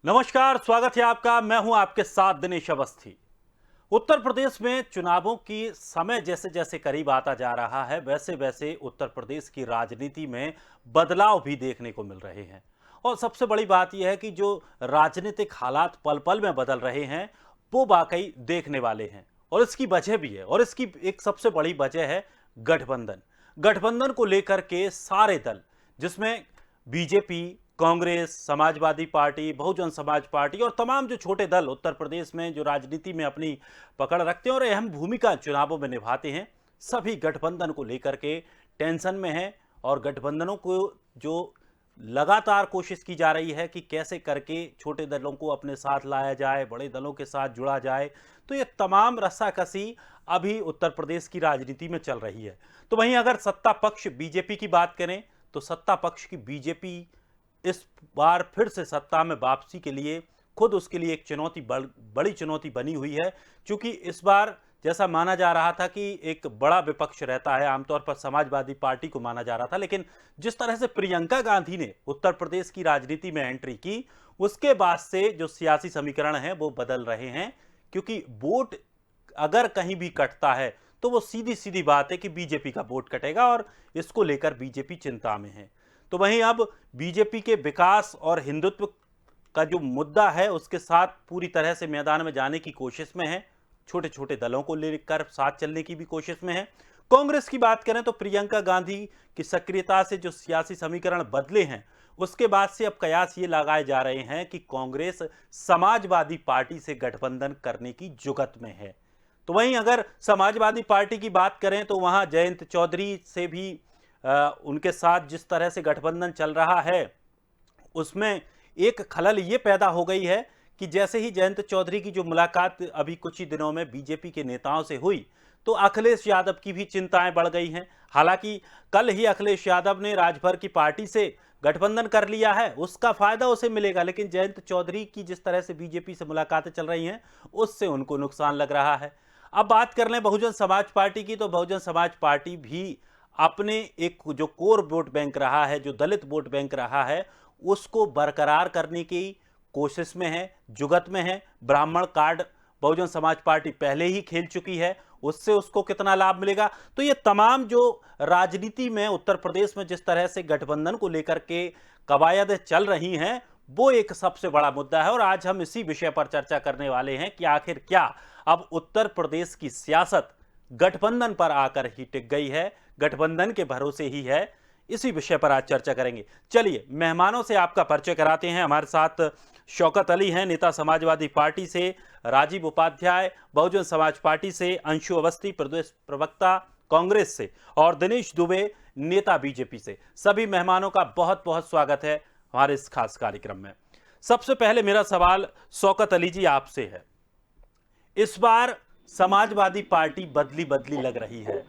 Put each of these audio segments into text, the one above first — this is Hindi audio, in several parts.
नमस्कार, स्वागत है आपका। मैं हूं आपके साथ दिनेश अवस्थी। उत्तर प्रदेश में चुनावों की समय जैसे जैसे करीब आता जा रहा है, वैसे वैसे उत्तर प्रदेश की राजनीति में बदलाव भी देखने को मिल रहे हैं। और सबसे बड़ी बात यह है कि जो राजनीतिक हालात पल पल में बदल रहे हैं, वो वाकई देखने वाले हैं। और इसकी वजह भी है, और इसकी एक सबसे बड़ी वजह है गठबंधन। गठबंधन को लेकर के सारे दल, जिसमें BJP, Congress, Samajwadi party, Bahujan Samaj party और तमाम जो छोटे दल उत्तर प्रदेश में जो राजनीति में अपनी पकड़ रखते हैं और अहम भूमिका चुनावों में निभाते हैं, सभी गठबंधन को लेकर के टेंशन में हैं। और गठबंधनों को जो लगातार कोशिश की जा रही है कि कैसे करके छोटे दलों को अपने साथ लाया जाए, बड़े दलों के साथ जुड़ा जाए। तो ये तमाम रस्साकसी अभी उत्तर प्रदेश की राजनीति में चल रही है। तो वहीं अगर सत्ता पक्ष बीजेपी की बात करें, तो सत्ता पक्ष की बीजेपी इस बार फिर से सत्ता में वापसी के लिए खुद उसके लिए एक चुनौती, बड़ी चुनौती बनी हुई है। क्योंकि इस बार जैसा माना जा रहा था कि एक बड़ा विपक्ष रहता है, आमतौर पर समाजवादी पार्टी को माना जा रहा था, लेकिन जिस तरह से प्रियंका गांधी ने उत्तर प्रदेश की राजनीति में एंट्री की, उसके बाद से जो सियासी समीकरण हैं वो बदल रहे हैं। क्योंकि वोट अगर कहीं भी कटता है तो वो सीधी सीधी बात है कि बीजेपी का वोट कटेगा, और इसको लेकर बीजेपी चिंता में है। तो वहीं अब बीजेपी के विकास और हिंदुत्व का जो मुद्दा है, उसके साथ पूरी तरह से मैदान में जाने की कोशिश में है। छोटे छोटे दलों को लेकर साथ चलने की भी कोशिश में है। कांग्रेस की बात करें तो प्रियंका गांधी की सक्रियता से जो सियासी समीकरण बदले हैं, उसके बाद से अब कयास ये लगाए जा रहे हैं कि कांग्रेस समाजवादी पार्टी से गठबंधन करने की जुगत में है। तो वहीं अगर समाजवादी पार्टी की बात करें तो वहां जयंत चौधरी से भी उनके साथ जिस तरह से गठबंधन चल रहा है, उसमें एक खलल ये पैदा हो गई है कि जैसे ही जयंत चौधरी की जो मुलाकात अभी कुछ ही दिनों में बीजेपी के नेताओं से हुई, तो अखिलेश यादव की भी चिंताएं बढ़ गई हैं। हालांकि कल ही अखिलेश यादव ने राजभर की पार्टी से गठबंधन कर लिया है, उसका फायदा उसे मिलेगा, लेकिन जयंत चौधरी की जिस तरह से बीजेपी से मुलाकातें चल रही हैं, उससे उनको नुकसान लग रहा है। अब बात कर लें बहुजन समाज पार्टी की, तो बहुजन समाज पार्टी भी अपने एक जो कोर वोट बैंक रहा है, जो दलित वोट बैंक रहा है, उसको बरकरार करने की कोशिश में है, जुगत में है। ब्राह्मण कार्ड बहुजन समाज पार्टी पहले ही खेल चुकी है, उससे उसको कितना लाभ मिलेगा। तो ये तमाम जो राजनीति में उत्तर प्रदेश में जिस तरह से गठबंधन को लेकर के कवायद चल रही हैं, वो एक सबसे बड़ा मुद्दा है। और आज हम इसी विषय पर चर्चा करने वाले हैं कि आखिर क्या अब उत्तर प्रदेश की सियासत गठबंधन पर आकर ही टिक गई है, गठबंधन के भरोसे ही है। इसी विषय पर आज चर्चा करेंगे। चलिए मेहमानों से आपका परिचय कराते हैं। हमारे साथ शौकत अली हैं, नेता समाजवादी पार्टी से, राजीव उपाध्याय बहुजन समाज पार्टी से, अंशु अवस्थी प्रदेश प्रवक्ता कांग्रेस से, और दिनेश दुबे नेता बीजेपी से। सभी मेहमानों का बहुत बहुत स्वागत है हमारे इस खास कार्यक्रम में। सबसे पहले मेरा सवाल शौकत अली जी आपसे है। इस बार समाजवादी पार्टी बदली बदली लग रही है।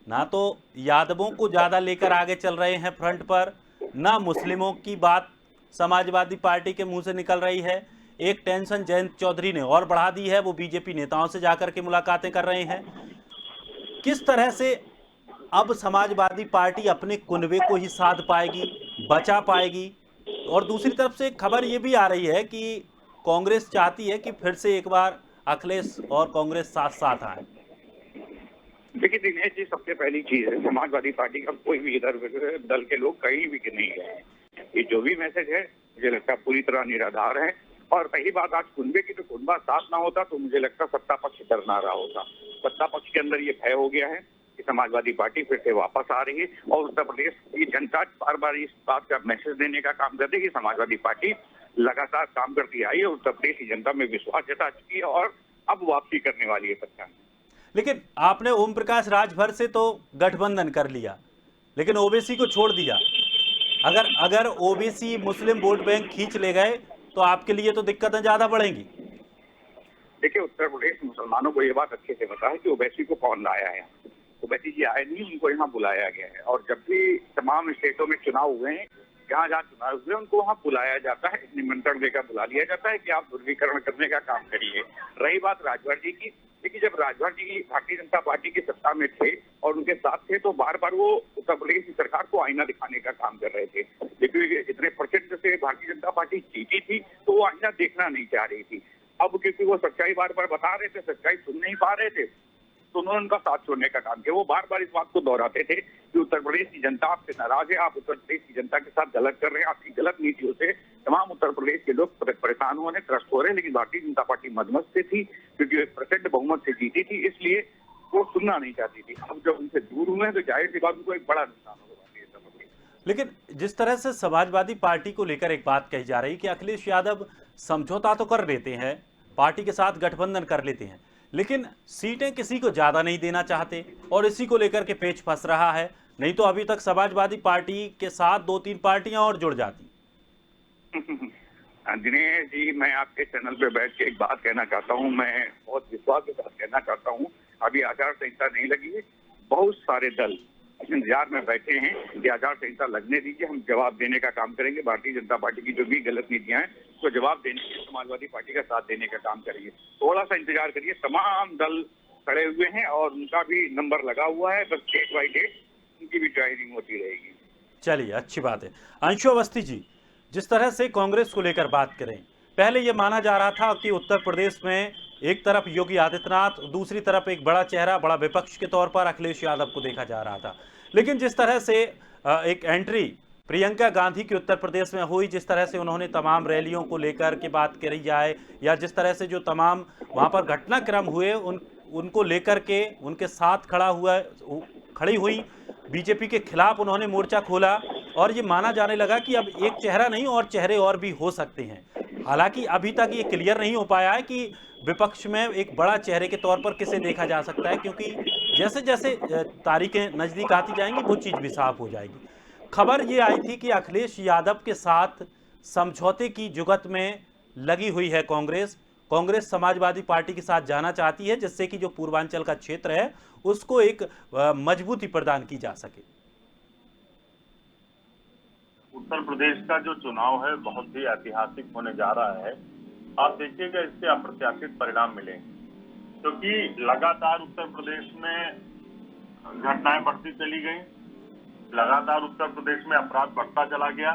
ना तो यादवों को ज्यादा लेकर आगे चल रहे हैं फ्रंट पर, ना मुस्लिमों की बात समाजवादी पार्टी के मुंह से निकल रही है। एक टेंशन जयंत चौधरी ने और बढ़ा दी है, वो बीजेपी नेताओं से जाकर के मुलाकातें कर रहे हैं। किस तरह से अब समाजवादी पार्टी अपने कुनबे को ही साध पाएगी, बचा पाएगी? और दूसरी तरफ से खबर यह भी आ रही है कि कांग्रेस चाहती है कि फिर से एक बार अखिलेश और कांग्रेस साथ साथ आए। देखिए दिनेश जी, सबसे पहली चीज है, समाजवादी पार्टी का कोई भी इधर दल के लोग कहीं भी नहीं गए। ये जो भी मैसेज है मुझे लगता है पूरी तरह निराधार है। और पहली बात, आज कुनबे की तो कुनबा साथ ना होता तो मुझे लगता सत्ता पक्ष डरना रहा होता। सत्ता पक्ष के अंदर ये भय हो गया है कि समाजवादी पार्टी फिर से वापस आ रही है, और उत्तर प्रदेश की जनता बार बार इस बात का मैसेज देने का काम करती है कि समाजवादी पार्टी लगातार काम करती आई है, उत्तर प्रदेश की जनता में विश्वास जता चुकी है और अब वापसी करने वाली है सत्ता में। लेकिन आपने ओम प्रकाश राजभर से तो गठबंधन कर लिया, लेकिन ओबीसी को छोड़ दिया। अगर अगर ओबीसी मुस्लिम वोट बैंक खींच ले गए तो आपके लिए तो दिक्कतें ज्यादा बढ़ेंगी। देखिए, उत्तर प्रदेश मुसलमानों को ये बात अच्छे से पता है कि ओवैसी को कौन लाया है। ओवैसी जी आए नहीं, उनको यहाँ बुलाया गया है। और जब भी तमाम स्टेटों में चुनाव हुए हैं, जहाँ जहाँ चुनाव हुए उनको वहाँ बुलाया जाता है, निमंत्रण देकर बुला लिया जाता है कि आप ध्रुवीकरण करने का काम करिए। रही बात राजभर जी की, देखिए जब राजभर जी भारतीय जनता पार्टी की सत्ता में थे और उनके साथ थे तो बार बार वो उत्तर प्रदेश की सरकार को आईना दिखाने का काम कर रहे थे। लेकिन इतने प्रचंड से भारतीय जनता पार्टी जीती थी तो वो वो आईना देखना नहीं चाह रही थी। अब क्योंकि वो सच्चाई बार बार बता रहे थे, सच्चाई सुन नहीं पा रहे थे, तो उन्होंने उनका साथ छोड़ने का काम किया। वो बार बार इस बात को दोहराते थे कि उत्तर प्रदेश की जनता आपसे नाराज है, आप उत्तर प्रदेश की जनता के साथ गलत कर रहे हैं, आपकी गलत नीतियों से तमाम उत्तर प्रदेश के लोग परेशान हो रहे हैं, त्रस्त हो रहे हैं। लेकिन भारतीय जनता पार्टी मदमस्त से थी, क्योंकि एक प्रचंड बहुमत से जीती थी, इसलिए वो सुनना नहीं चाहती थी। अब जब उनसे दूर हुए हैं तो जाहिर सी बात उनको एक बड़ा नुकसान होगा भारतीय जनता पार्टी। लेकिन जिस तरह से समाजवादी पार्टी को लेकर एक बात कही जा रही कि अखिलेश यादव समझौता तो कर लेते हैं, पार्टी के साथ गठबंधन कर लेते हैं, लेकिन सीटें किसी को ज्यादा नहीं देना चाहते और इसी को लेकर के पेच फंस रहा है। नहीं तो अभी तक समाजवादी पार्टी के साथ 2-3 पार्टियां और जुड़ जाती। दिनेश जी, मैं आपके चैनल पे बैठ के एक बात कहना चाहता हूँ, मैं बहुत विश्वास के साथ कहना चाहता हूँ, अभी आचार संहिता नहीं लगी है, बहुत सारे दल इंतजार में बैठे हैं कि आचार संहिता लगने दीजिए, हम जवाब देने का काम करेंगे। भारतीय जनता पार्टी की जो भी गलत नीतियां हैं तो जवाब देने के लिए समाजवादी पार्टी का साथ देने का काम करेंगे। थोड़ा सा इंतजार करिए, तमाम दल खड़े हुए हैं और उनका भी नंबर लगा हुआ है, बस डेट बाई डेट उनकी भी ज्वाइनिंग होती रहेगी। चलिए, अच्छी बात है। अंशु अवस्थी जी, जिस तरह से कांग्रेस को लेकर बात करें, पहले यह माना जा रहा था कि उत्तर प्रदेश में एक तरफ योगी आदित्यनाथ, दूसरी तरफ एक बड़ा चेहरा, बड़ा विपक्ष के तौर पर अखिलेश यादव को देखा जा रहा था। लेकिन जिस तरह से एक एंट्री प्रियंका गांधी की उत्तर प्रदेश में हुई, जिस तरह से उन्होंने तमाम रैलियों को लेकर के बात करी जाए, या जिस तरह से जो तमाम वहां पर घटनाक्रम हुए उनको लेकर के उनके साथ खड़ी हुई बीजेपी के खिलाफ उन्होंने मोर्चा खोला, और ये माना जाने लगा कि अब एक चेहरा नहीं और चेहरे और भी हो सकते हैं। हालांकि अभी तक ये क्लियर नहीं हो पाया है कि विपक्ष में एक बड़ा चेहरे के तौर पर किसे देखा जा सकता है, क्योंकि जैसे जैसे तारीखें नजदीक आती जाएंगी वो चीज भी साफ हो जाएगी। खबर ये आई थी कि अखिलेश यादव के साथ समझौते की जुगत में लगी हुई है कांग्रेस। कांग्रेस समाजवादी पार्टी के साथ जाना चाहती है, जिससे कि जो पूर्वांचल का क्षेत्र है उसको एक मजबूती प्रदान की जा सके। उत्तर प्रदेश का जो चुनाव है बहुत ही ऐतिहासिक होने जा रहा है। आप देखिएगा इससे अप्रत्याशित परिणाम मिलेंगे, क्योंकि लगातार उत्तर प्रदेश में घटनाएं बढ़ती चली गई, लगातार उत्तर प्रदेश में अपराध बढ़ता चला गया।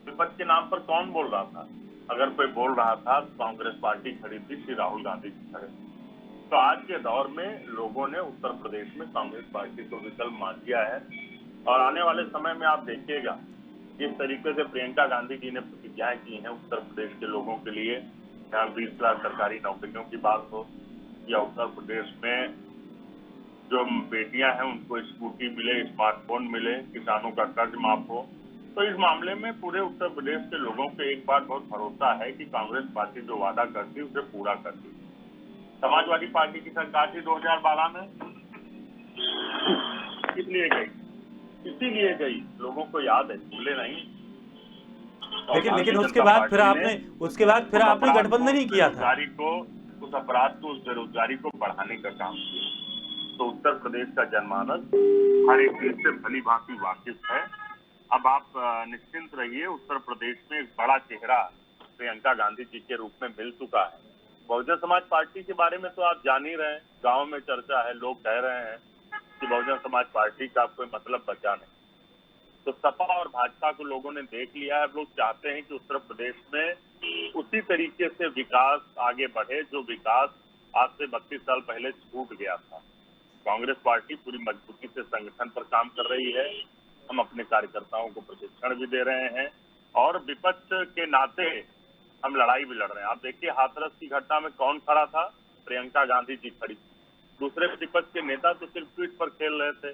विपक्ष के नाम पर कौन बोल रहा था? अगर कोई बोल रहा था तो कांग्रेस पार्टी खड़ी थी, श्री राहुल गांधी जी खड़े। तो आज के दौर में लोगों ने उत्तर प्रदेश में कांग्रेस पार्टी को विकल्प मान लिया है, और आने वाले समय में आप देखिएगा जिस तरीके से प्रियंका गांधी जी ने प्रतिज्ञाएं की हैं उत्तर प्रदेश के लोगों के लिए, यहाँ 20 लाख सरकारी नौकरियों की बात हो, या उत्तर प्रदेश में जो बेटियां हैं उनको स्कूटी मिले, स्मार्टफोन मिले, किसानों का कर्ज माफ हो, तो इस मामले में पूरे उत्तर प्रदेश के लोगों को एक बात बहुत भरोसा है कि कांग्रेस पार्टी जो वादा करती है उसे पूरा करती है। समाजवादी पार्टी की सरकार थी 2012 में, इसलिए गई, इसीलिए गई, लोगों को याद है, भूले नहीं। लेकिन उसके बाद फिर आपने गठबंधन ही किया था। उस अपराध को, उस बेरोजगारी को बढ़ाने का काम किया। तो उत्तर प्रदेश का जनमानस हर एक चीज से भली भांति वाकिफ है। अब आप निश्चिंत रहिए, उत्तर प्रदेश में एक बड़ा चेहरा प्रियंका गांधी जी के रूप में मिल चुका है। बहुजन समाज पार्टी के बारे में तो आप जान ही रहे हैं, गाँव में चर्चा है, लोग कह रहे हैं कि बहुजन समाज पार्टी का कोई मतलब बचा नहीं। तो सपा और भाजपा को लोगों ने देख लिया है। लोग चाहते हैं कि उत्तर प्रदेश में उसी तरीके से विकास आगे बढ़े जो विकास आज से 32 साल पहले छूट गया था। कांग्रेस पार्टी पूरी मजबूती से संगठन पर काम कर रही है। हम अपने कार्यकर्ताओं को प्रशिक्षण भी दे रहे हैं, और विपक्ष के नाते हम लड़ाई भी लड़ रहे हैं। आप देखिए हाथरस की घटना में कौन खड़ा था? प्रियंका गांधी जी खड़ी। दूसरे विपक्ष के नेता तो सिर्फ ट्वीट पर खेल रहे थे।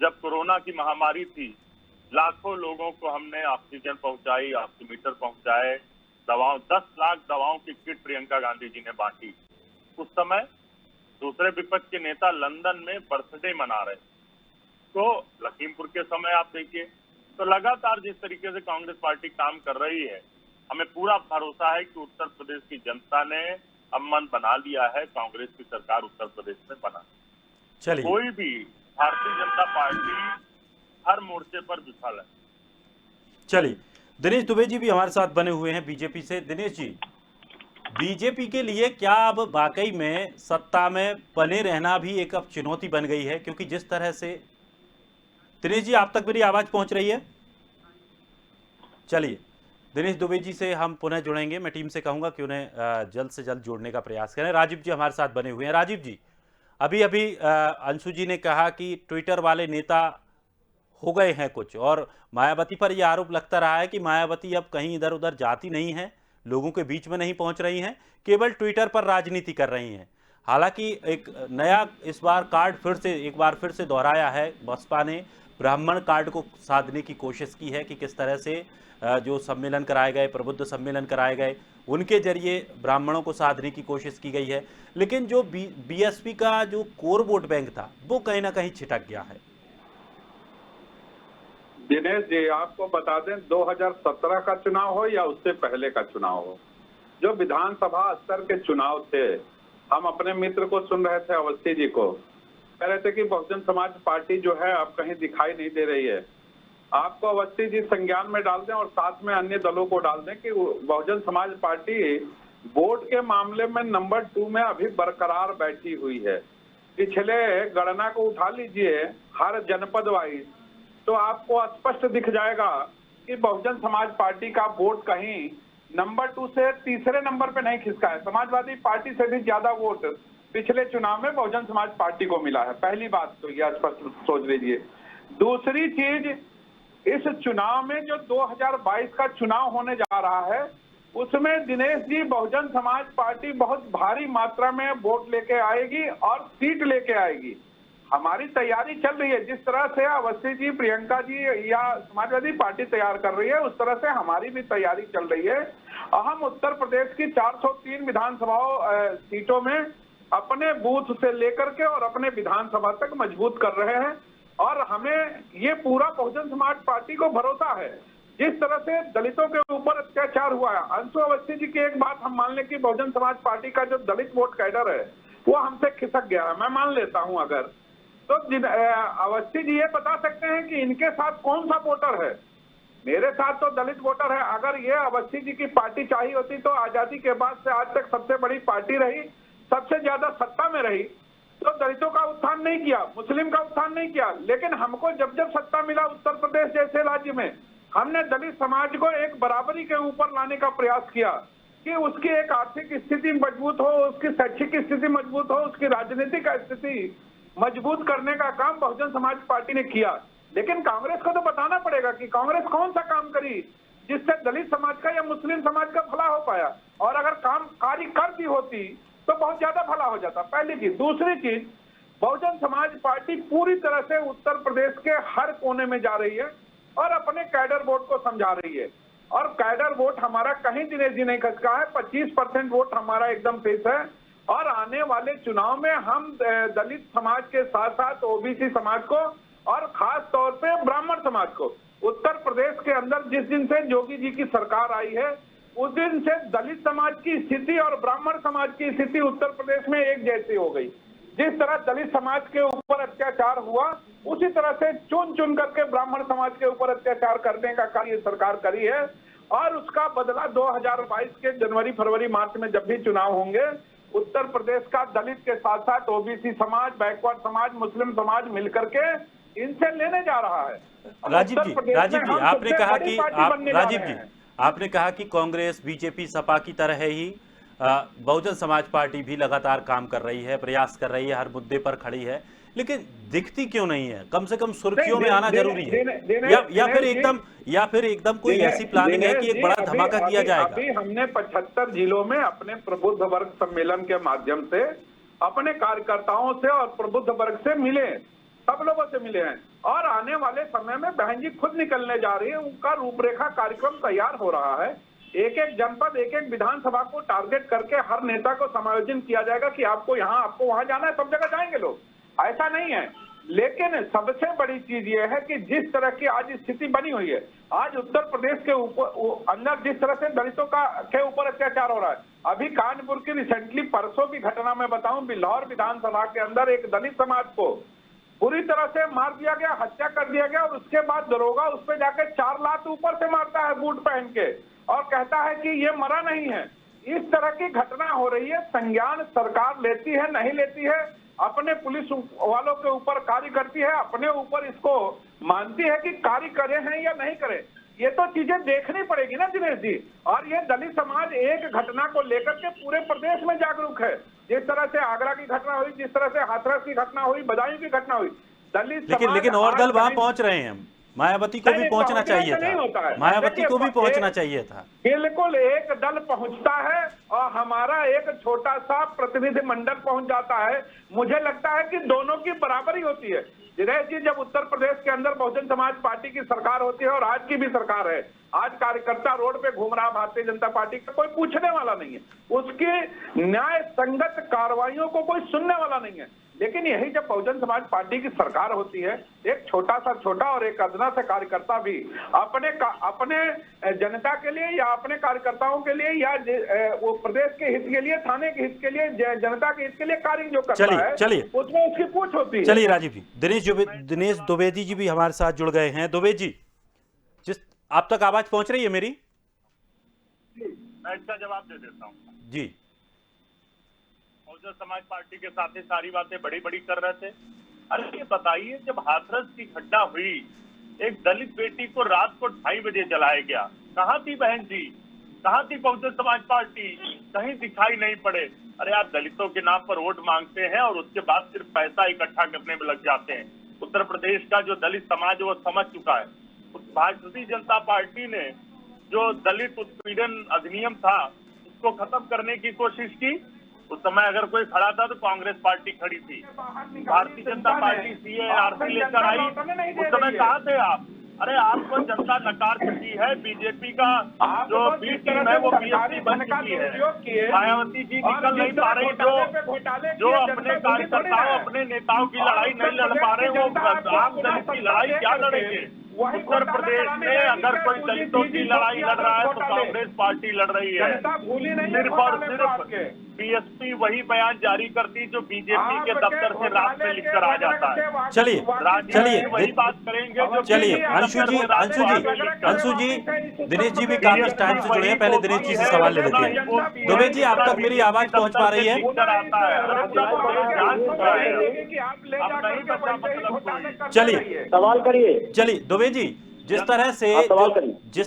जब कोरोना की महामारी थी, लाखों लोगों को हमने ऑक्सीजन पहुंचाई, ऑक्सीमीटर पहुंचाए, दवाओं 10 लाख दवाओं की किट प्रियंका गांधी जी ने बांटी। उस समय दूसरे विपक्ष के नेता लंदन में बर्थडे मना रहे। तो लखीमपुर के समय आप देखिए, तो लगातार जिस तरीके से कांग्रेस पार्टी काम कर रही है, हमें पूरा भरोसा है कि उत्तर प्रदेश की जनता ने अब मन बना लिया है, कांग्रेस की सरकार उत्तर प्रदेश में बना। चलिए, कोई भी भारतीय जनता पार्टी हर मोर्चे पर विफल है। चलिए, दिनेश दुबे जी भी हमारे साथ बने हुए हैं बीजेपी से। दिनेश जी, बीजेपी के लिए क्या अब वाकई में सत्ता में बने रहना भी एक अब चुनौती बन गई है? क्योंकि जिस तरह से, दिनेश जी आप तक मेरी आवाज पहुंच रही है? चलिए, दिनेश दुबे जी से हम पुनः जुड़ेंगे। मैं टीम से कहूंगा कि उन्हें जल्द से जल्द जोड़ने का प्रयास करें। राजीव जी हमारे साथ बने हुए हैं। राजीव जी, अभी अभी अंशु जी ने कहा कि ट्विटर वाले नेता हो गए हैं कुछ, और मायावती पर यह आरोप लगता रहा है कि मायावती अब कहीं इधर उधर जाती नहीं है, लोगों के बीच में नहीं पहुंच रही हैं, केवल ट्विटर पर राजनीति कर रही हैं। हालांकि एक नया इस बार कार्ड एक बार फिर से दोहराया है बसपा ने। ब्राह्मण कार्ड को साधने की कोशिश की है कि किस तरह से जो सम्मेलन कराए गए, प्रबुद्ध सम्मेलन कराए गए, उनके जरिए ब्राह्मणों को साधने की कोशिश की गई है। लेकिन जो बीएसपी का जो कोर वोट बैंक था वो कहीं ना कहीं छिटक गया है। दिनेश जी, आपको बता दें, 2017 का चुनाव हो या उससे पहले का चुनाव हो, जो विधानसभा स्तर के चुनाव थे, हम अपने मित्र को सुन रहे थे, अवस्थी जी को कह रहे थे कि बहुजन समाज पार्टी जो है अब कहीं दिखाई नहीं दे रही है। आपको अवस्थी जी संज्ञान में डाल दें और साथ में अन्य दलों को डाल दें कि बहुजन समाज पार्टी वोट के मामले में नंबर 2 में अभी बरकरार बैठी हुई है। पिछले गणना को उठा लीजिए हर जनपद वाइज, तो आपको स्पष्ट दिख जाएगा कि बहुजन समाज पार्टी का वोट कहीं नंबर 2 से तीसरे नंबर पे नहीं खिसका है। समाजवादी पार्टी से भी ज्यादा वोट पिछले चुनाव में बहुजन समाज पार्टी को मिला है। पहली बात तो यह स्पष्ट सोच लीजिए। दूसरी चीज, इस चुनाव में जो 2022 का चुनाव होने जा रहा है उसमें दिनेश जी बहुजन समाज पार्टी बहुत भारी मात्रा में वोट लेके आएगी और सीट लेके आएगी। हमारी तैयारी चल रही है, जिस तरह से अवस्थी जी, प्रियंका जी या समाजवादी पार्टी तैयार कर रही है, उस तरह से हमारी भी तैयारी चल रही है। हम उत्तर प्रदेश की 403 विधानसभा सीटों में अपने बूथ से लेकर के और अपने विधानसभा तक मजबूत कर रहे हैं, और हमें ये पूरा बहुजन समाज पार्टी को भरोसा है। जिस तरह से दलितों के ऊपर अत्याचार हुआ है, अंशु अवस्थी जी की एक बात हम मान लें कि बहुजन समाज पार्टी का जो दलित वोट कैडर है वो हमसे खिसक गया है, मैं मान लेता हूं। अगर तो अवस्थी जी ये बता सकते हैं कि इनके साथ कौन सा वोटर है। मेरे साथ तो दलित वोटर है। अगर ये अवस्थी जी की पार्टी चाहिए होती तो आजादी के बाद से आज तक सबसे बड़ी पार्टी रही, सबसे ज्यादा सत्ता में रही, तो दलितों का उत्थान नहीं किया, मुस्लिम का उत्थान नहीं किया। लेकिन हमको जब जब सत्ता मिला उत्तर प्रदेश जैसे राज्य में, हमने दलित समाज को एक बराबरी के ऊपर लाने का प्रयास किया कि उसकी एक आर्थिक स्थिति मजबूत हो, उसकी शैक्षिक स्थिति मजबूत हो, उसकी राजनीतिक स्थिति मजबूत करने का काम बहुजन समाज पार्टी ने किया। लेकिन कांग्रेस को तो बताना पड़ेगा कि कांग्रेस कौन सा काम करी जिससे दलित समाज का या मुस्लिम समाज का भला हो पाया, और अगर काम कार्य कर दी होती तो बहुत ज्यादा भला हो जाता। पहली चीज। दूसरी चीज, बहुजन समाज पार्टी पूरी तरह से उत्तर प्रदेश के हर कोने में जा रही है और अपने कैडर वोट को समझा रही है, और कैडर वोट हमारा कहीं दिनेश जी नहीं खसका है। 25% वोट हमारा एकदम फिक्स है, और आने वाले चुनाव में हम दलित समाज के साथ साथ ओबीसी समाज को और खास तौर पे ब्राह्मण समाज को, उत्तर प्रदेश के अंदर जिस दिन से योगी जी की सरकार आई है उस दिन से दलित समाज की स्थिति और ब्राह्मण समाज की स्थिति उत्तर प्रदेश में एक जैसी हो गई। जिस तरह दलित समाज के ऊपर अत्याचार हुआ, उसी तरह से चुन चुन करके ब्राह्मण समाज के ऊपर अत्याचार करने का कार्य सरकार करी है, और उसका बदला 2022 के जनवरी, फरवरी, मार्च में जब भी चुनाव होंगे, उत्तर प्रदेश का दलित के साथ साथ ओबीसी समाज, बैकवर्ड समाज, मुस्लिम समाज मिलकर के इनसे लेने जा रहा है। राजीव जी, आपने कहा कि कांग्रेस, बीजेपी, सपा की तरह ही बहुजन समाज पार्टी भी लगातार काम कर रही है, प्रयास कर रही है, हर मुद्दे पर खड़ी है, लेकिन दिखती क्यों नहीं है? कम से कम सुर्खियों में आना जरूरी है, या फिर एकदम कोई ऐसी प्लानिंग है कि एक बड़ा धमाका किया जाएगा? अभी हमने 75 जिलों में अपने प्रबुद्ध वर्ग सम्मेलन के माध्यम से अपने कार्यकर्ताओं से और प्रबुद्ध वर्ग से मिले, सब लोगों से मिले हैं, और आने वाले समय में बहन जी खुद निकलने जा रही है, उनका रूपरेखा कार्यक्रम तैयार हो रहा है। एक एक जनपद, एक एक विधानसभा को टारगेट करके हर नेता को समायोजन किया जाएगा कि आपको यहाँ, आपको वहां जाना है, सब जगह जाएंगे लोग, ऐसा नहीं है। लेकिन सबसे बड़ी चीज ये है कि जिस तरह की आज स्थिति बनी हुई है, आज उत्तर प्रदेश के ऊपर अंदर जिस तरह से दलितों के ऊपर अत्याचार हो रहा है, अभी कानपुर की रिसेंटली परसों की घटना में बताऊं, बिल्हौर विधानसभा के अंदर एक दलित समाज को पूरी तरह से मार दिया गया, हत्या कर दिया गया, और उसके बाद दरोगा उस पर जाकर 4 लात ऊपर से मारता है बूट पहन के, और कहता है कि ये मरा नहीं है। इस तरह की घटना हो रही है। संज्ञान सरकार लेती है, नहीं लेती है, अपने पुलिस वालों के ऊपर कार्य करती है, अपने ऊपर इसको मानती है कि कार्य करे हैं या नहीं करे। ये तो चीजें देखनी पड़ेगी ना दिनेश जी। और ये दलित समाज एक घटना को लेकर के पूरे प्रदेश में जागरूक है। जिस तरह से आगरा की घटना हुई, जिस तरह से हाथरस की घटना हुई, बदायूं की घटना हुई, दलित लेकिन और दल वहां पहुंच रहे हैं। मायावती को भी पहुंचना चाहिए था, मायावती को भी पहुंचना चाहिए था। बिल्कुल, एक दल पहुंचता है और हमारा एक छोटा सा प्रतिनिधि मंडल पहुंच जाता है। मुझे लगता है कि दोनों की बराबरी होती है। दिनेश जी, जब उत्तर प्रदेश के अंदर बहुजन समाज पार्टी की सरकार होती है और आज की भी सरकार है, आज कार्यकर्ता रोड पे घूम रहा, भारतीय जनता पार्टी का कोई पूछने वाला नहीं है, उसके न्याय संगत कार्रवाइयों को कोई सुनने वाला नहीं है। लेकिन यही जब बहुजन समाज पार्टी की सरकार होती है, एक छोटा और एक अदना सा कार्यकर्ता भी अपने जनता के लिए या अपने कार्यकर्ताओं के लिए या वो प्रदेश के हित के लिए, थाने के हित के लिए, जनता के हित के लिए कार्य जो करता है, चलिए उसमें उसकी पूछ होती है। चलिए राजीव जी, दिनेश द्विवेदी जी भी हमारे साथ जुड़ गए हैं। द्विवेदी जी, जिस आप तक आवाज पहुंच रही है मेरी? मैं इसका जवाब दे देता हूँ जी। बहुजन समाज पार्टी के साथ ही सारी बातें बड़ी बड़ी कर रहे थे। अरे ये बताइए, जब हाथरस की घटना हुई, एक दलित बेटी को रात को 2:30 बजे जलाया गया, कहाँ थी बहन जी? कहाँ थी बहुजन समाज पार्टी? कहीं दिखाई नहीं पड़े। अरे आप दलितों के नाम पर वोट मांगते हैं और उसके बाद सिर्फ पैसा इकट्ठा करने में लग जाते हैं। उत्तर प्रदेश का जो दलित समाज वो समझ चुका है। भारतीय जनता पार्टी ने जो दलित उत्पीड़न अधिनियम था उसको खत्म करने की कोशिश की। उस समय अगर कोई खड़ा था तो कांग्रेस पार्टी खड़ी थी। भारतीय जनता पार्टी सीएआरसी लेकर आई, उस समय कहाँ थे आप? अरे आपको जनता नकार चुकी है। बीजेपी का जो बी टीम है वो बीएसपी बन चुकी है। मायावती जी निकल नहीं पा रही, जो अपने कार्यकर्ताओं, अपने नेताओं की लड़ाई नहीं लड़ पा रहे, वो आम दलित की लड़ाई क्या लड़ेंगे? उत्तर प्रदेश में अगर कोई दलितों की लड़ाई लड़ रहा है तो कांग्रेस पार्टी लड़ रही है। सिर्फ और सिर्फ बीएसपी वही बयान जारी करती जो बीजेपी के दफ्तर से रात में लिखकर आ जाता है। चलिए वही बात करेंगे जो चलिए अंशु जी, दिनेश जी भी काफी टाइम से जुड़े हैं। पहले दिनेश जी से सवाल ले लेते हैं। द्विवेदी जी, आप तक मेरी आवाज पहुंच पा रही है? चलिए सवाल करिए। चलिए द्विवेदी जी, जिस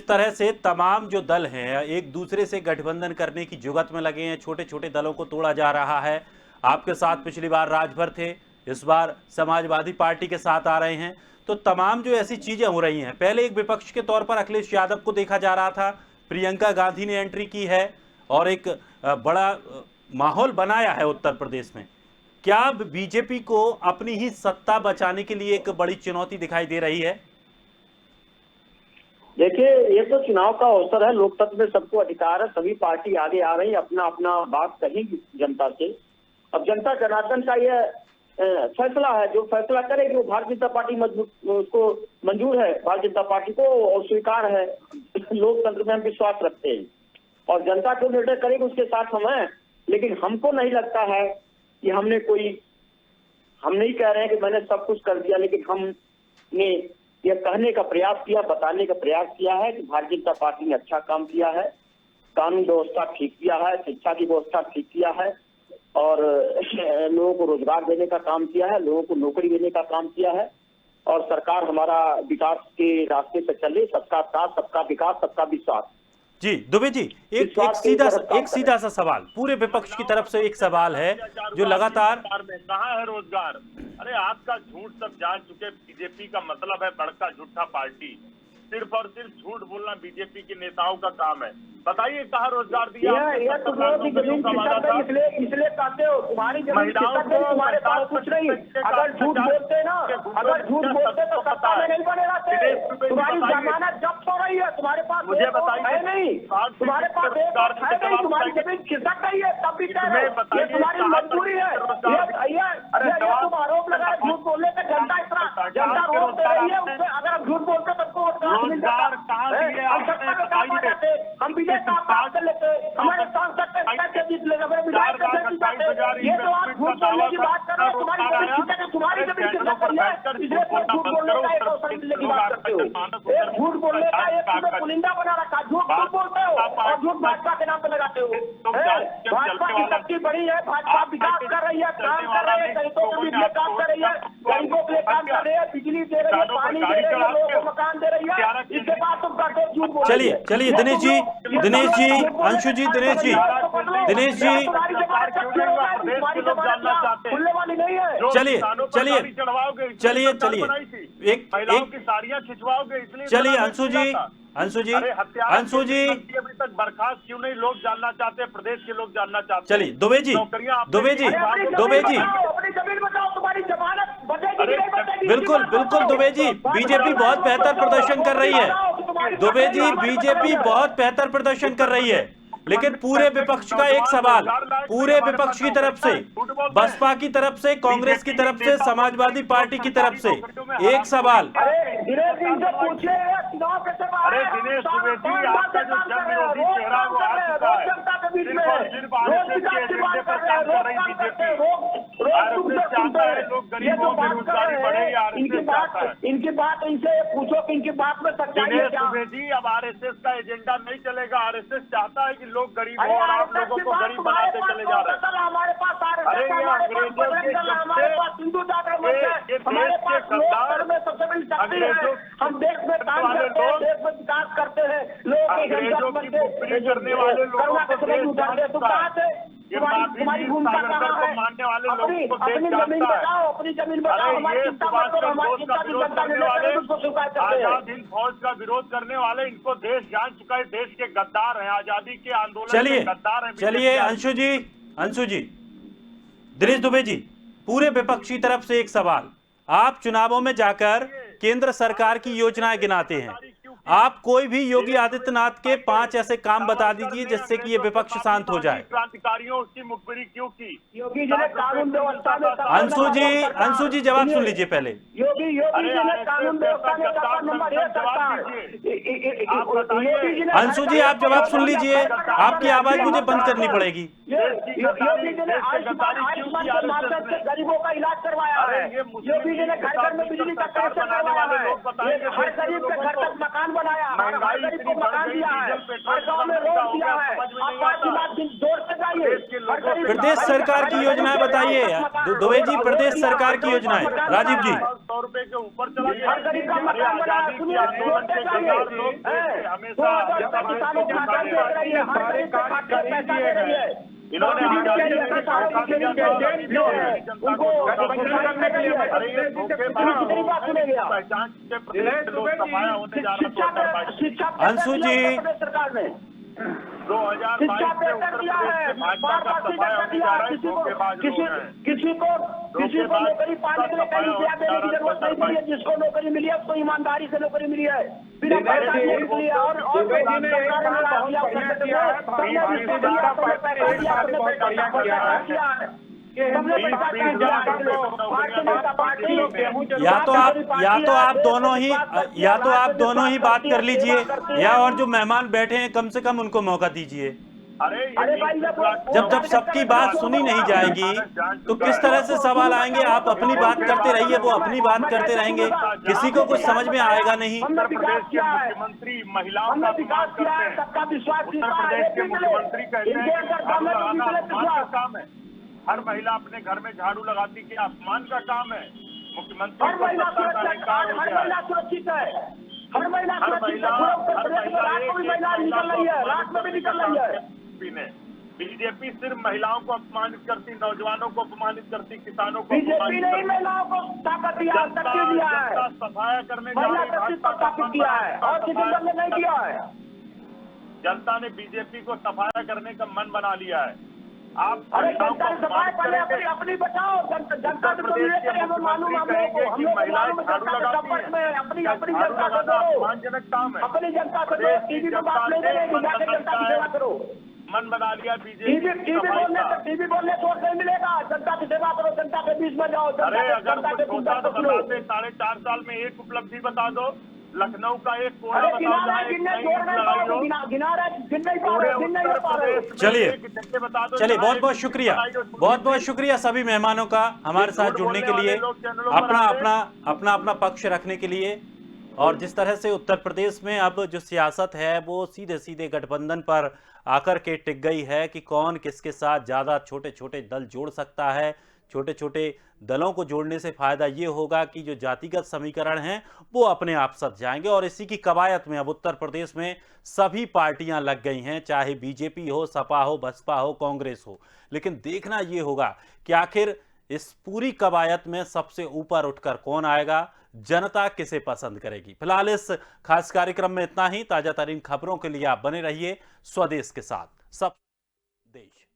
तरह से तमाम जो दल हैं एक दूसरे से गठबंधन करने की जुगत में लगे हैं, छोटे छोटे दलों को तोड़ा जा रहा है। आपके साथ पिछली बार राजभर थे, इस बार समाजवादी पार्टी के साथ आ रहे हैं, तो तमाम जो ऐसी चीजें हो रही हैं, पहले एक विपक्ष के तौर पर अखिलेश यादव को देखा जा रहा था, प्रियंका गांधी ने एंट्री की है और एक बड़ा माहौल बनाया है उत्तर प्रदेश में। क्या बीजेपी को अपनी ही सत्ता बचाने के लिए एक बड़ी चुनौती दिखाई दे रही है? देखिए, ये तो चुनाव का अवसर है, लोकतंत्र में सबको अधिकार है, सभी पार्टी आगे आ रही, अपना अपना बात कहेगी जनता से। अब जनता जनार्दन का ये फैसला है, जो फैसला करेगी वो भारतीय जनता पार्टी उसको मंजूर है, भारतीय जनता पार्टी को और स्वीकार है। लोकतंत्र में हम विश्वास रखते हैं और जनता जो निर्णय करेगी उसके साथ हम हैं। लेकिन हमको नहीं लगता है कि हम नहीं कह रहे हैं कि मैंने सब कुछ कर दिया, लेकिन हमने यह कहने का प्रयास किया, बताने का प्रयास किया है कि भारतीय जनता पार्टी ने अच्छा काम किया है, कानून व्यवस्था ठीक किया है, शिक्षा की व्यवस्था ठीक किया है और लोगों को रोजगार देने का काम किया है, लोगों को नौकरी देने का काम किया है और सरकार हमारा विकास के रास्ते पे चले, सबका साथ, सबका विकास, सबका विश्वास। जी द्विवेदी जी, एक सीधा सा सवाल पूरे विपक्ष की तरफ से एक सवाल है जो लगातार कहाँ है रोजगार? अरे आपका झूठ सब जान चुके। बीजेपी का मतलब है बड़का झूठा पार्टी। सिर्फ और सिर्फ झूठ बोलना बीजेपी के नेताओं का काम है। बताइए कहाँ रोजगार दिया? इसलिए कहते हो तुम्हारी तुम्हारे पास कुछ नहीं। अगर झूठ बोलते ना, अगर झूठ बोलते तो सत्ता में नहीं बने रहते। तुम्हारी जमानत जब्त हो रही है, तुम्हारे पास मुझे बताइए है नहीं, तुम्हारे पास है नहीं, तुम्हारी जमीन खिसक गई है, तब भी कह रहे हो ये तुम्हारी मजबूरी है। तुम आरोप लगा झूठ बोलने पे जनता रोक दे रही है, उसमें अगर हम झूठ बोलते तो रोजगार कहाँ दिए? हम विजय का बात कर लेते, हमारे सांसद कैसे जीत लेंगे, हमारे विधायक कैसे जीत जाते? ये तो आप झूठ बोलने की बात कर रहे हो, तुम्हारी जमीन खिसक गई है, इसलिए झूठ बोलने का एक अवसर मिलने की बात करते हो। एक झूठ बोलने का एक पुलिंदा बना रखा, झूठ झूठ बोलते हो और झूठ भाजपा के नाम पे लगाते हो। भाजपा की शक्ति बड़ी है, भाजपा विकास कर रही है, काम कर रही है, दलितों के लिए काम कर रही है, गरीबों के लिए काम कर रही है, बिजली दे रही है, पानी दे रही है, लोगों को मकान दे रही है। इसके बाद तुम करते हो झूठ बोल। चलिए दिनेश जी, अंशु जी, दिनेश जी, खुलने वाली नहीं है। चलिए महिलाओं की साड़ियां खिंचवाओगे इसलिए। चलिए अंशु जी अभी तक बर्खास्त क्यों नहीं, लोग जानना चाहते हैं, प्रदेश के लोग जानना चाहते हैं। चलिए दुबे जी, अपनी जमीन बताओ, तुम्हारी जमानत बचेगी कि नहीं बचेगी? बिल्कुल दुबे जी, बीजेपी बहुत बेहतर प्रदर्शन कर रही है। दुबे जी, बीजेपी बहुत बेहतर प्रदर्शन कर रही है, लेकिन पूरे विपक्ष का एक सवाल, पूरे विपक्ष की तरफ से, बसपा की तरफ से, कांग्रेस की तरफ से, समाजवादी पार्टी की तरफ से एक सवाल। अरे दिनेश दुबे जी, आपका जो जन विरोधी चेहरा वो आ चुका है। सिर्फ और सिर्फ आरएसएस के एजेंडे पर काम कर रही बीजेपी। आरएसएस चाहता है लोग गरीबों में बेरोजगारी बढ़े, आरएसएस चाहता है। इनकी बात इनसे पूछो कि इनकी बात में सच्चाई है दिनेश क्या? दुबे जी, अब आरएसएस का एजेंडा नहीं चलेगा। आरएसएस चाहता है कि लोग गरीब हो और आप लोगों को गरीब बनाते चले जा रहे हैं। हमारे पास अरे ये अंग्रेजों के हमारे पास हिंदू जागरण मंच है, हमारे पास लोकतंत्र में सबसे बड़ी शक्ति है। हम देश में काम करते हैं, देश में विकास करते हैं, लोगों के अंग्रेजों की मुखबिरी करने वाले लोगों को देश जानता है। ये तुम्हारी भूमिका कहाँ है? मानने वाले लोगों को अपनी देश जमीन जानता है। बताओ, अपनी जमीन बताओ, हमारी चिंता मत करो, हमारी चिंता की जनता ने लेकर उसको स्वीकार करते हैं। आजाद हिंद फौज का विरोध करने वाले, इनको देश जान चुका है, देश के गद्दार हैं, आजादी के आंदोलन के गद्दार हैं। चलिए अंशु जी, दिनेश दुबे जी, पूरे विपक्ष की तरफ से एक सवाल। आप चुनावों में जाकर केंद्र सरकार की योजनाएं गिनाते हैं, आप कोई भी योगी आदित्यनाथ के 5 ऐसे काम बता दीजिए जिससे कि ये विपक्ष शांत हो जाए। क्रांतिकारियों उसकी मुखबिरी क्यों की? योगी जी ने कानून व्यवस्था में अंशु जी जवाब सुन लीजिए पहले। योगी जी ने कानून व्यवस्था में नंबर 1 सरकार। अंशु जी आप जवाब सुन लीजिए, आपकी आवाज मुझे बंद करनी पड़ेगी। योगी जी ने आयुष्मान के माध्यम से गरीबों का इलाज करवाया है। योगी जी ने घर घर में बिजली का कनेक्शन करवाया है, हर गरीब के घर तक मकान बनाया, हर गरीब को मकान दिया है, हर गाँव में रोड दिया है। आप 5 लाख दिन जोर से जाइए। प्रदेश सरकार की योजनाएं बताइए दुबे जी, प्रदेश सरकार की योजनाएं। राजीव जी 100 रुपए के ऊपर चला गया। हर गरीब का मकान बनाया। सुनिए, आंदोलन के गद्दार लोग हमेशा किसानों को खाता दे रही है, हर गरीब के खाते में पैसा दे रही है। इन्होंने अंशु जी सरकार ने 2022 से उत्तर प्रदेश से भाजपा का सफाया होने जा रहा है। किसी को नौकरी पाने के लिए कहीं रुपया देने की जरूरत नहीं पड़ी है। जिसको नौकरी मिली है उसको ईमानदारी से नौकरी मिली है, बिना पैसा देने के लिए। और या तो आप दोनों ही बात कर लीजिए, या और जो मेहमान बैठे हैं कम से कम उनको मौका दीजिए। जब सबकी बात सुनी नहीं जाएगी तो किस तरह से सवाल आएंगे? आप अपनी बात करते रहिए, वो अपनी बात करते रहेंगे, किसी को कुछ समझ में आएगा नहीं। मुख्यमंत्री महिलाओं का विकास करते हैं, सबका विश्वास उत्तर प्रदेश के मुख्यमंत्री कहते हैं कि झाड़ू लगाना आसमान का काम है। हर महिला अपने घर में झाड़ू लगाती कि आसमान का काम है। मुख्यमंत्री हर महिला सुरक्षित है, हर महिला निकल रही है, रात में भी निकल रही है। बीजेपी सिर्फ महिलाओं को अपमानित करती, नौजवानों को अपमानित करती, किसानों को बीजेपी ने ही महिलाओं को ताकत दिया है, शक्ति दिया है, सफाया करने जा महिला रही शक्ति को ताकत दिया है, और किसी ने नहीं दिया है। जनता ने बीजेपी को सफाया करने का मन बना लिया है। आप अरे जनता ने सफाई पहले अपनी बचाओ, जनता से तो ये करें, हमें मालूम, हम लोग महिलाएं झाड़ू लगाती हैं, अपनी जनता से दो, अपमानजनक काम है। अपनी जनता से दो, टीवी में बात नहीं करेगी, जाके जनता की सेवा करो। मन बना लिया बीजेपी। टीवी बोलने से नहीं मिलेगा, जनता की सेवा करो, जनता के बीच में जाओ। अरे अगर कुछ होता तो बताते, 4.5 साल में एक उपलब्धि बता दो, लखनऊ का एक कोना बताओ। चलिए बहुत शुक्रिया सभी मेहमानों का हमारे साथ जुड़ने के लिए, अपना पक्ष रखने के लिए। और जिस तरह से उत्तर प्रदेश में अब जो सियासत है वो सीधे सीधे गठबंधन पर आकर के टिक गई है कि कौन किसके साथ ज़्यादा छोटे छोटे दल जोड़ सकता है। छोटे छोटे दलों को जोड़ने से फायदा ये होगा कि जो जातिगत समीकरण हैं वो अपने आप सध जाएंगे और इसी की कवायद में अब उत्तर प्रदेश में सभी पार्टियां लग गई हैं, चाहे बीजेपी हो, सपा हो, बसपा हो, कांग्रेस हो। लेकिन देखना ये होगा कि आखिर इस पूरी कवायद में सबसे ऊपर उठकर कौन आएगा, जनता किसे पसंद करेगी। फिलहाल इस खास कार्यक्रम में इतना ही। ताजा तरीन खबरों के लिए आप बने रहिए स्वदेश के साथ। सब देश।